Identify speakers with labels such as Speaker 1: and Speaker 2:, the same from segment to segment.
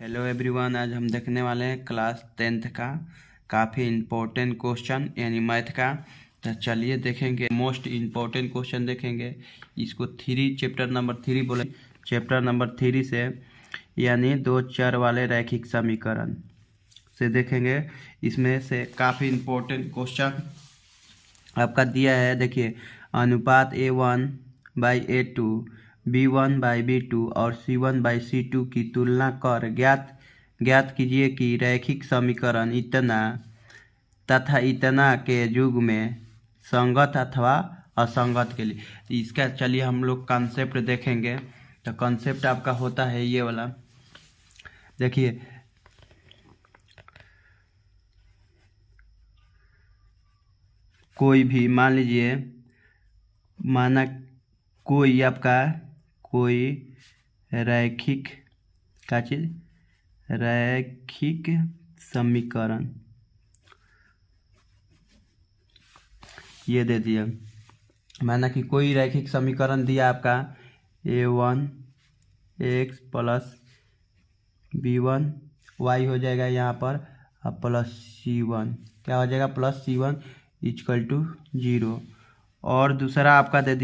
Speaker 1: Hello everyone, आज हम देखने वाले हैं क्लास 10th का काफ़ी इम्पोर्टेंट क्वेश्चन यानी मैथ का। तो चलिए देखेंगे, मोस्ट इम्पोर्टेंट क्वेश्चन देखेंगे। इसको चैप्टर नंबर 3 बोले। चैप्टर नंबर 3 से यानी दो चर वाले रैखिक समीकरण से देखेंगे। इसमें से काफ़ी इम्पोर्टेंट क्वेश्चन आपका दिया है। देखिए, अनुपात A1/A2 B1/B2 और C1/C2 की तुलना कर ज्ञात कीजिए कि रैखिक समीकरण इतना तथा इतना के युग में संगत अथवा असंगत के लिए। तो इसका चलिए हम लोग कॉन्सेप्ट देखेंगे। तो कॉन्सेप्ट आपका होता है ये वाला। देखिए, कोई भी मान लीजिए, माना कोई आपका कोई रैखिक क्या चीज रैखिक समीकरण ये दे दिया। माना कि कोई रैखिक समीकरण दिया आपका A1x प्लस B1 y हो जाएगा यहाँ पर, अब प्लस C1 क्या हो जाएगा, प्लस C1 इक्वल टू 0। और दूसरा आपका दे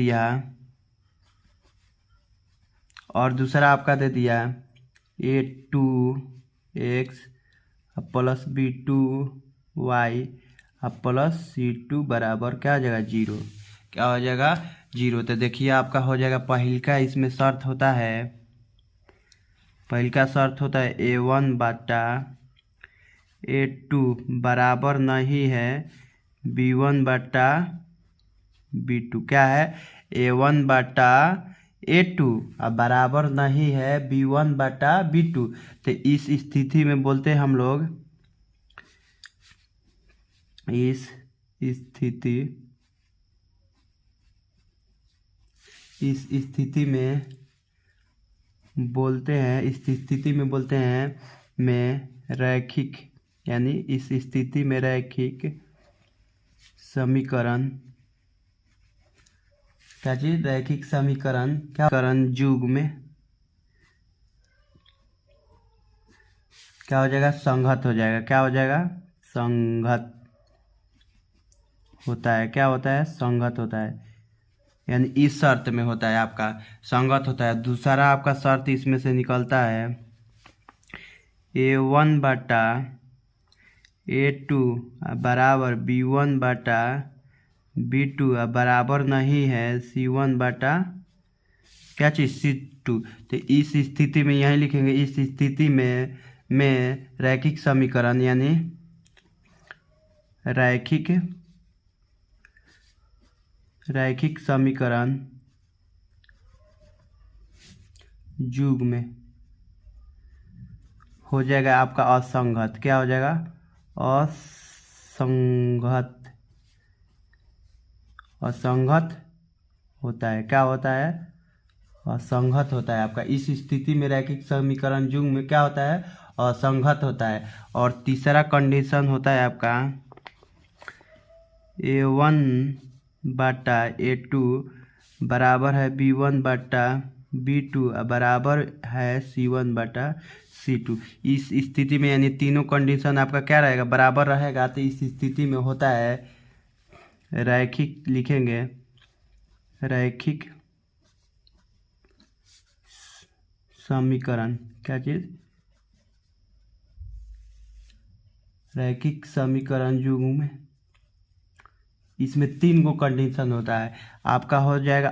Speaker 1: दिया A2x plus B2y plus C2 बराबर क्या हो जाएगा, 0। क्या हो जाएगा, 0। तो देखिए आपका हो जाएगा पहल का, इसमें शर्त होता है, A1/A2 बराबर नहीं है B1/B2। क्या है, A1/A2 अब बराबर नहीं है B1/B2। तो इस स्थिति में बोलते हैं हम लोग, इस स्थिति में बोलते हैं में रैखिक, यानी इस स्थिति में रैखिक समीकरण क्या चीज, रैखिक समीकरण क्या करण युग में क्या हो जाएगा, संगत हो जाएगा। क्या हो जाएगा, संगत होता है। क्या होता है, संगत होता है, यानी इस शर्त में होता है आपका संगत होता है। दूसरा आपका शर्त इसमें से निकलता है A1/A2 बराबर B1/B2 बराबर नहीं है C1/ क्या चीज, C2। तो इस स्थिति में यही लिखेंगे, इस स्थिति में रैखिक समीकरण यानी रैखिक समीकरण युग में हो जाएगा आपका असंगत। क्या हो जाएगा, असंगत होता है। क्या होता है, असंगत होता है आपका। इस स्थिति में रैखिक समीकरण युग में क्या होता है, असंगत होता है। और तीसरा कंडीशन होता है आपका A1/A2 बराबर है B1/B2 बराबर है C1/C2। इस स्थिति में यानी तीनों कंडीशन आपका क्या रहेगा, बराबर रहेगा। तो इस स्थिति में होता है रैखिक, लिखेंगे रैखिक समीकरण क्या चीज, रैखिक समीकरण युग में। इसमें 3 गो कंडीशन होता है आपका। हो जाएगा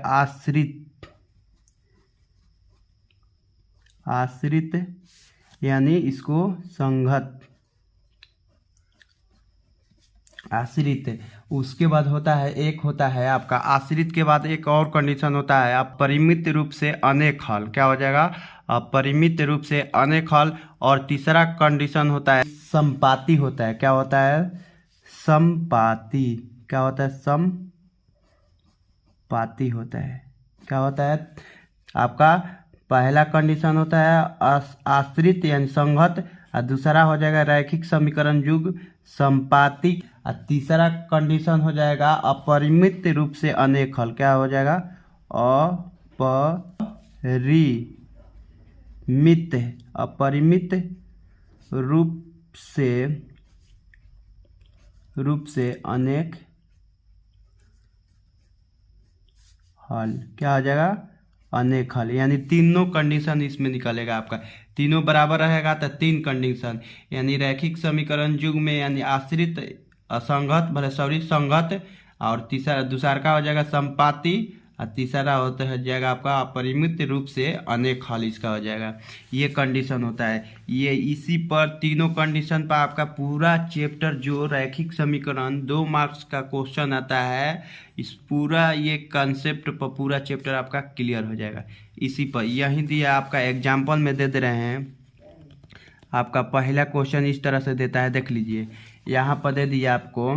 Speaker 1: आश्रित यानी इसको संगत आश्रित। उसके बाद होता है आपका आश्रित के बाद एक और कंडीशन होता है अपरिमित रूप से अनेक हल। क्या हो जाएगा, अपरिमित रूप से अनेक हल। और तीसरा कंडीशन होता है समपाती होता है। क्या होता है, समपाती। क्या होता है, समपाती होता है। क्या होता है आपका, पहला कंडीशन होता है आश्रित यानी संगत, और दूसरा हो जाएगा रैखिक समीकरण युग संपाती, और तीसरा कंडीशन हो जाएगा अपरिमित रूप से अनेक हल। क्या हो जाएगा, अपरिमित अपरिमित रूप से अनेक हल, क्या हो जाएगा, अनेक हल, यानी तीनों कंडीशन इसमें निकलेगा आपका। तीनों बराबर रहेगा तो तीन कंडीशन, यानी रैखिक समीकरण युग्म में यानी आश्रित, असंगत, संगत, और दूसरा का हो जाएगा संपाती, और तीसरा होता है जाएगा आपका अपरिमित रूप से अनेक हल, इसका हो जाएगा। ये कंडीशन होता है। ये इसी पर तीनों कंडीशन पर आपका पूरा चैप्टर जो रैखिक समीकरण 2 मार्क्स का क्वेश्चन आता है, इस पूरा ये कंसेप्ट पर पूरा चैप्टर आपका क्लियर हो जाएगा। इसी पर यही दिया आपका एग्जाम्पल में दे रहे हैं। आपका पहला क्वेश्चन इस तरह से देता है, देख लीजिए। यहाँ पर दे दिया आपको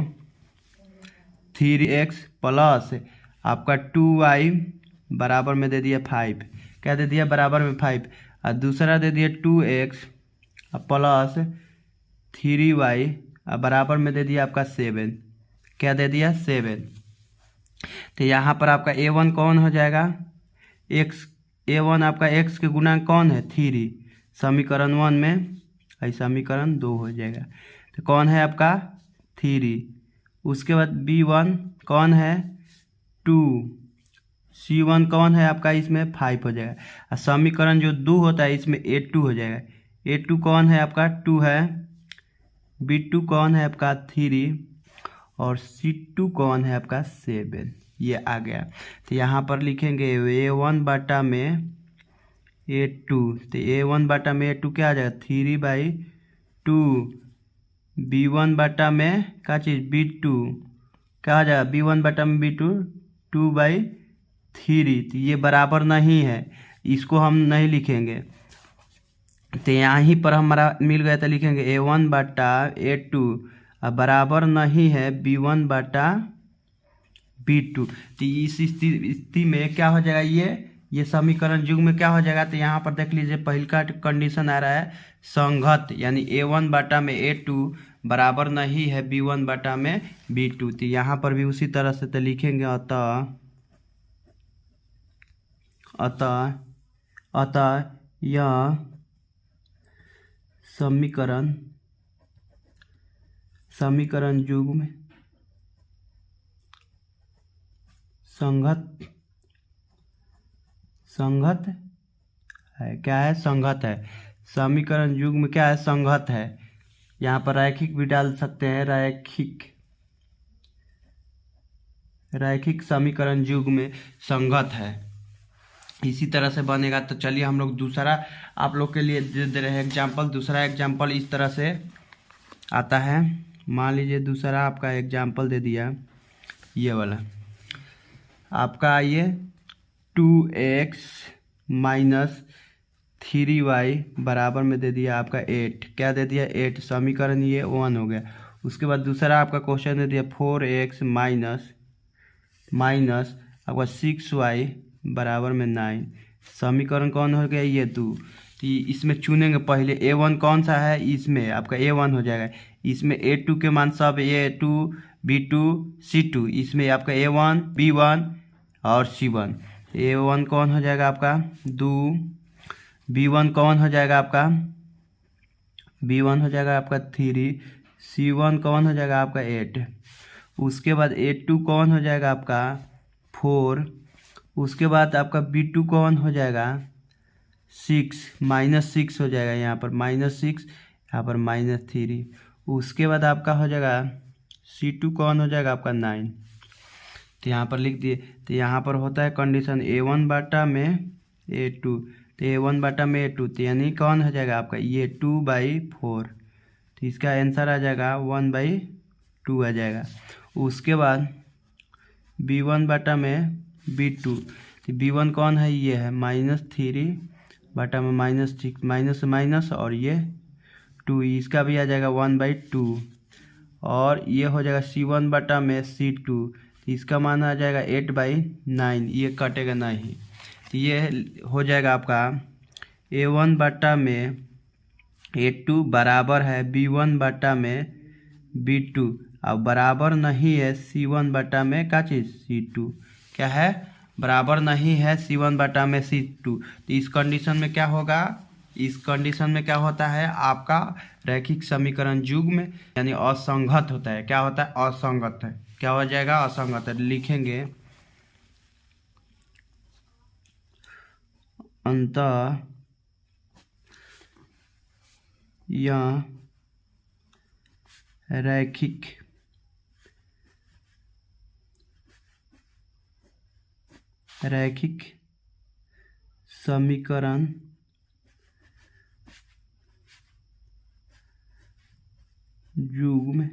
Speaker 1: 3x प्लस आपका 2y बराबर में दे दिया 5, क्या दे दिया, बराबर में 5, और दूसरा दे दिया 2x प्लस 3y बराबर में दे दिया आपका 7, क्या दे दिया, 7। तो यहाँ पर आपका a1 कौन हो जाएगा, x, a1 आपका x के गुणांक कौन है, 3, समीकरण 1 में, समीकरण 2 हो जाएगा। तो कौन है आपका 3, उसके बाद b1 कौन है 2, c1 कौन है आपका इसमें 5 हो जाएगा, और समीकरण जो 2 होता है इसमें a2 हो जाएगा। a2 कौन है आपका 2 है, b2 कौन है आपका 3, और c2 कौन है आपका 7, ये आ गया। तो यहाँ पर लिखेंगे a1 बटा में a2, तो a1 बटा में a2 क्या आ जाएगा 3/2, b1 बटा में क्या चीज़ b2 क्या आ जाएगा, b1 बटा में b2 2/3। तो ये बराबर नहीं है, इसको हम नहीं लिखेंगे। तो यहाँ पर हमारा मिल गया, तो लिखेंगे a1 बटा a2 बराबर नहीं है b1 बटा b2। तो इस स्थिति में क्या हो जाएगा, ये समीकरण युग्म में क्या हो जाएगा। तो यहाँ पर देख लीजिए पहला कंडीशन आ रहा है संगत, यानी a1 बटा में a2 बराबर नहीं है b1 बटा में b2। तो यहाँ पर भी उसी तरह से तो लिखेंगे अतः यह समीकरण युग्म संगत है, क्या है, संगत है, समीकरण युग्म क्या है, संगत है। यहाँ पर रैखिक भी डाल सकते हैं, रैखिक समीकरण युग्म में संगत है, इसी तरह से बनेगा। तो चलिए हम लोग दूसरा आप लोग के लिए दे रहे हैं एग्जाम्पल। दूसरा एग्जाम्पल इस तरह से आता है, मान लीजिए दूसरा आपका एग्जाम्पल दे दिया, ये वाला आपका ये 2x माइनस 3y बराबर में दे दिया आपका 8, क्या दे दिया 8, समीकरण ये 1 हो गया। उसके बाद दूसरा आपका क्वेश्चन दे दिया 4x माइनस आपका 6y बराबर में 9, समीकरण कौन हो गया, ये 2। तो इसमें चुनेंगे पहले a1 कौन सा है, इसमें आपका a1 हो जाएगा। इसमें a2 के मान सब a2 b2 c2, इसमें आपका a1 b1 और c1। a1 कौन हो जाएगा आपका 2, b1 कौन हो जाएगा आपका b1 हो जाएगा आपका 3, c1 कौन हो जाएगा आपका 8। उसके बाद a2 कौन हो जाएगा आपका 4, उसके बाद आपका b2 कौन हो जाएगा 6, -6 हो जाएगा, यहाँ पर -6, यहाँ पर -3। उसके बाद आपका हो जाएगा c2 कौन हो जाएगा आपका 9। तो यहाँ पर लिख दिए। तो यहाँ पर होता है कंडीशन a1 बटा में a2, तो a1 बटा में a2, तो यानी कौन हो जाएगा आपका ये 2/4। तो इसका आंसर आ जाएगा 1/2 आ जाएगा। उसके बाद b1 बटा में b2, तो b1 कौन है, ये है -3 बटा में -6, माइनस से माइनस, और ये 2, इसका भी आ जाएगा 1/2। और ये हो जाएगा c1 बटा में c2, इसका मान आ जाएगा 8/9, ये कटेगा नहीं। तो ये हो जाएगा आपका a1 बटा में a2 बराबर है b1 बटा में b2, अब बराबर नहीं है c1 बटा में क्या चीज़ c2, क्या है, बराबर नहीं है c1 बटा में c2। तो इस कंडीशन में क्या होगा, इस कंडीशन में क्या होता है, आपका रैखिक समीकरण युग्म यानी असंगत होता है। क्या होता है, असंगत है। क्या हो जाएगा, असंगत है। लिखेंगे अंतः यह रैखिक समीकरण युग्म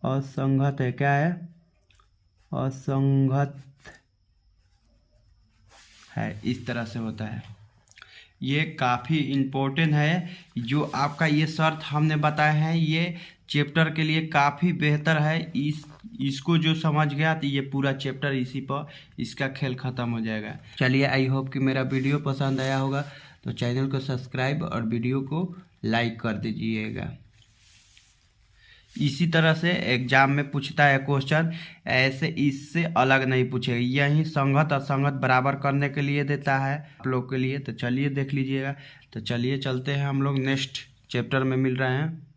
Speaker 1: असंगत है। क्या है, असंगत है। इस तरह से होता है। ये काफ़ी इम्पोर्टेंट है। जो आपका ये शर्त हमने बताया है ये चैप्टर के लिए काफ़ी बेहतर है। इसको जो समझ गया तो ये पूरा चैप्टर इसी पर इसका खेल ख़त्म हो जाएगा। चलिए, आई होप कि मेरा वीडियो पसंद आया होगा, तो चैनल को सब्सक्राइब और वीडियो को लाइक कर दीजिएगा। इसी तरह से एग्जाम में पूछता है क्वेश्चन, ऐसे इससे अलग नहीं पूछेगा। यही संगत असंगत बराबर करने के लिए देता है आप लोग के लिए। तो चलिए देख लीजिएगा। तो चलिए चलते हैं, हम लोग नेक्स्ट चैप्टर में मिल रहे हैं।